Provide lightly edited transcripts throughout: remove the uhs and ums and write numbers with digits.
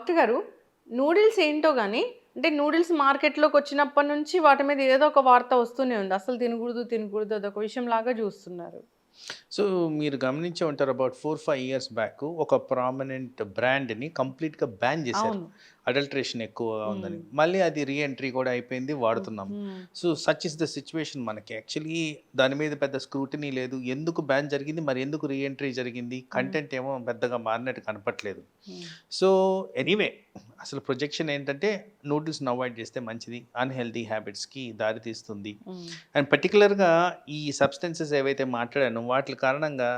Doctor గారు, noodles ఏంటో గాని, అంటే నూడిల్స్ మార్కెట్‌లోకి వచ్చినప్పటి నుంచి వాటి మీద ఏదో ఒక వార్త వస్తూనే ఉంది. అసలు తినకూడదు, తినకూడదు అదొక విషయంలాగా జూస్తున్నారు. సో, మీరు గమనించే ఉంటారు అబౌట్ 4, 5 ఇయర్స్ బ్యాక్ ఒక ప్రామినెంట్ బ్రాండ్‌ని కంప్లీట్‌గా బ్యాన్ జేశారు. అవును. అడల్ట్రేషన్ ఎక్కువగా ఉందని. హ్మ్. మళ్ళీ అది రీ ఎంట్రీ కూడా అయిపోయింది. హ్మ్. వాడుతున్నాం. హ్మ్. So, such is the situation మనకి. యాక్చువల్లీ దాని మీద పెద్ద స్క్రూటినీ లేదు. ఎందుకు బ్యాన్ జరిగింది? మరి ఎందుకు రీ ఎంట్రీ జరిగింది? హ్మ్. కంటెంట్ ఏమో పెద్దగా మారినట్టు కనపట్లేదు. హ్మ్. సో, ఎనీవే అసలు ప్రొజెక్షన్ ఏంటంటే నూడిల్స్‌ని అవాయిడ్ చేస్తే మంచిది. అన్‌హెల్తీ హ్యాబిట్స్‌కి దారి తీస్తుంది. హ్మ్. అండ్ పర్టిక్యులర్‌గా ఈ సబ్స్టెన్సెస్ ఏవైతే మాట్లాడానో వాటిల కారణంగా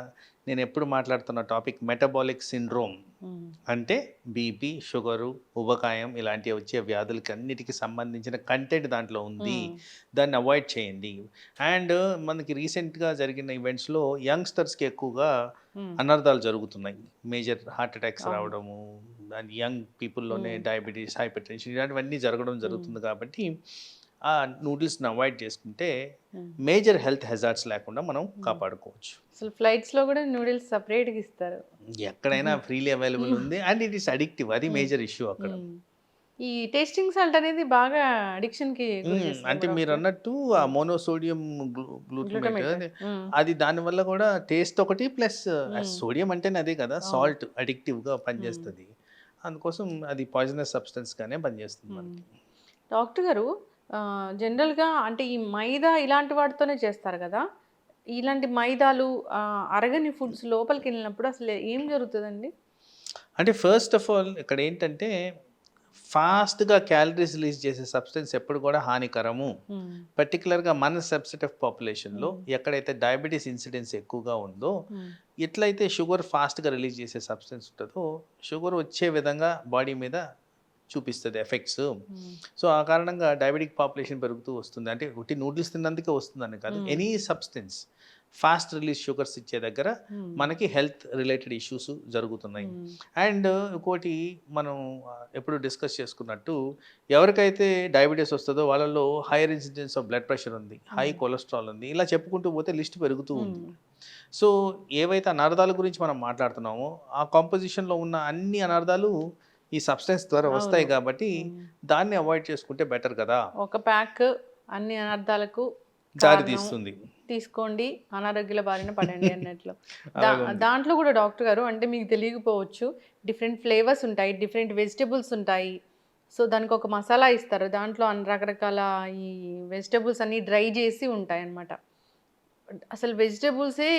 నేనెప్పుడు మాట్లాడుతున్న టాపిక్ మెటబాలిక్ సిండ్రోమ్. హ్మ్. అంటే బీపీ, షుగరు, ఊబకాయం ఇలాంటివి వచ్చే వ్యాధులకి అన్నిటికి సంబంధించిన కంటెంట్ దాంట్లో ఉంది. హ్మ్. దాన్ని అవాయిడ్ చేయండి. అండ్ మనకి రీసెంట్‌గా జరిగిన ఈవెంట్స్‌లో యంగ్‌స్టర్స్‌కి ఎక్కువగా హ్మ్. అనర్థాలు జరుగుతున్నాయి. మేజర్ హార్ట్ అటాక్స్ అవును. రావడము, అండ్ యంగ్ పీపుల్‌లోనే హ్మ్. డయాబెటిస్, హైపర్‌టెన్షన్ ఇలాంటివన్నీ జరగడం హ్మ్. జరుగుతుంది కాబట్టి ఆ నూడిల్స్‌ని అవాయిడ్ చేసుకుంటే హ్మ్. మేజర్ హెల్త్ హజార్డ్స్ లేకుండా మనం హ్మ్. కాపాడుకోవచ్చు. అసలు ఫ్లైట్స్‌లో గూడా నూడిల్స్ సెపరేట్‌గా ఇస్తారు. ఎక్కడైనా ఫ్రీలీ అవైలబుల్ ఉంది. And it is addictive. అది హ్మ్. మేజర్ ఇష్యూ అక్కడ. హ్మ్. ఈ టేస్టింగ్ సాల్ట్ అనేది బాగా అడిక్షన్‌కి గురి చేస్తదేమో అంటే డాక్టర్ గారు? మీరన్నట్టు ఆ హ్మ్. Monosodium glutamate glutamate. అది హ్మ్. అది దానివల్ల కూడా టేస్ట్ ఒకటి ప్లస్ హ్మ్. సోడియం అంటేనే అదే కదా! అవును. సాల్ట్ అడిక్టివ్‌గా హ్మ్. పనిచేస్తది. అందుకోసం అది పాయిజనస్ సబ్స్టెన్స్‌గానే పనిచేస్తుంది హ్మ్. మనకి. డాక్టర్ గారు, జనరల్‌గా అంటే ఈ మైదా ఇలాంటి వాటితోనే చేస్తారు గదా! ఇలాంటి మైదాలు అరగని ఫుడ్స్ లోపలికెళ్ళినప్పుడు అసలు ఏం జరుగుతదండి? అంటే ఫస్ట్ ఆఫ్ ఆల్ ఇక్కడేంటంటే ఫాస్ట్‌గా క్యాలరీస్ రిలీజ్ చేసే సబ్స్టెన్స్ ఎప్పుడు కూడా హానికరము. హ్మ్. పర్టిక్యులర్‌గా మన సబ్సెట్ ఆఫ్ పాపులేషన్‌లో హ్మ్. ఎక్కడైతే డయాబెటిస్ ఇన్సిడెన్స్ ఎక్కువగా ఉందో, హ్మ్. ఎట్లయితే షుగర్ ఫాస్ట్‌గా రిలీజ్ చేసే సబ్స్టెన్స్ ఉంటదో, షుగర్ వచ్చే విధంగా బాడీ మీద చూపిస్తది ఎఫెక్ట్స్. హ్మ్. సో, ఆ కారణంగా డయాబెటిక్ పాపులేషన్ పెరుగుతూ వస్తుంది. అంటే ఉట్టి నూడిల్స్ తిన్నందుకే వస్తుందని కాదు. హ్మ్. Any substance fast release sugars ఇచ్చే దగ్గర హ్మ్. మనకి హెల్త్ రిలేటెడ్ ఇష్యూస్ జరుగుతున్నాయి. హ్మ్. అండ్ ఇంకోటి మనం ఎప్పుడు డిస్కస్ చేసుకున్నట్టు ఎవరికైతే డయాబెటిస్ వస్తదో వాళ్ళలో hire incidence of blood pressure ఉంది, హై హ్మ్. కొలెస్ట్రాల్ ఉంది. ఇలా చెప్పుకుంటూ పోతే లిస్ట్ పెరుగుతూ ఉంది. హ్మ్. సో, ఏవైతే అనర్థాల గురించి మనం మాట్లాడుతున్నామో, ఆ కాంపోజిషన్‌లో ఉన్న అన్ని అనర్థాలు ఈ సబ్స్టెన్స్ ద్వారా అవును. వస్తాయి కాబట్టి, హ్మ్. దాన్ని అవాయిడ్ చేసుకుంటే బెటర్ కదా! ఒక ప్యాక్ అన్ని అనర్థాలకు దారి కారణం. తీస్తుంది. తీసుకోండి, అనారోగ్యాల బారిన పడండి అన్నట్లు. దా అలాగుంది. దాంట్లో గూడా డాక్టర్ గారు, అంటే మీకు తెలియకపోవచ్చు. డిఫరెంట్ ఫ్లేవర్స్ ఉంటాయి. డిఫరెంట్ వెజిటబుల్స్ ఉంటాయి. సో, దానికొక మసాలా ఇస్తారు. దాంట్లో రకరకాల ఈ వెజిటబుల్స్ అన్నీ డ్రై జేసి ఉంటాయన్నమాట. అసలు వెజిటబుల్సే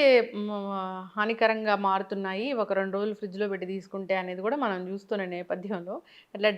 హానికరంగా మారుతున్నాయి. ఒక 2 రోజులు ఫ్రిడ్జ్‌లో పెట్టి తీసుకుంటే అనేది గూడా మనం జూస్తున్న నేపథ్యంలో అట్లా